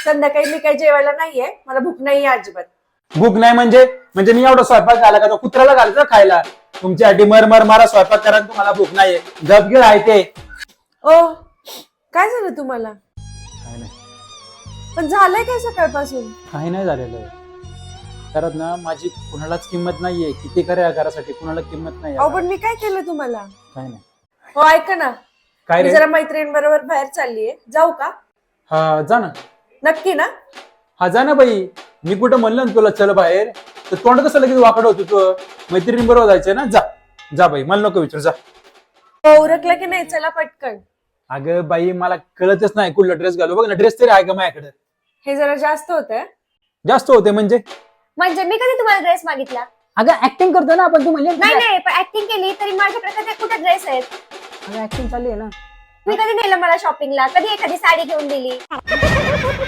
संध्याकाळी मी काही जेवायला नाहीये, मला भूक नाहीये अजिबात. भूक नाही म्हणजे मी एवढा स्वयंपाक घाला का तो कुत्र्याला घालायचा खायला? तुमच्यासाठी मर मारा स्वयंपाक करा, तुम्हाला भूक नाहीये. गपगीर आहे ते. ओ काय झालं तुम्हाला? काय नाही, पण झालंय काय सकाळपासून? काही नाही झालेलं. कारण ना माझी कुणालाच किंमत नाहीये. किती करा घरासाठी कुणाला किंमत नाही. अहो पण मी काय केलं तुम्हाला? काय नाही. हो ऐका ना, काय मी रे? जरा मैत्रिणींबरोबर बाहेर चाललीये, जाऊ का? हा जा ना. नक्की ना? हा जा ना बाई. मी कुठं म्हणलं ना तुला चल बाहेर, तर तोंड कसं लगेच वाकड होतो तू? मैत्रिणी बरोबर जायचंय ना, जा जा बाई, मला नको विचार, जा. हो उरकलं की नाही? चला पटकन. अगं बाई मला कळतच नाही कुठला ड्रेस घालू. बघ ना ड्रेस तरी आहे का माझ्याकडे? हे जरा जास्त होतंय. जास्त होते म्हणजे? म्हणजे मी कधी तुम्हाला ड्रेस मागितला? अगं ऍक्टिंग करतो ना आपण, तू म्हणजे नाही पण ऍक्टिंग केली तरी माझ्याकडे कधी कुठे ड्रेस आहेत? ऍक्टिंग चालली आहे ना. मी कधी नेलं मला शॉपिंगला? कधी एखादी साडी घेऊन दिली?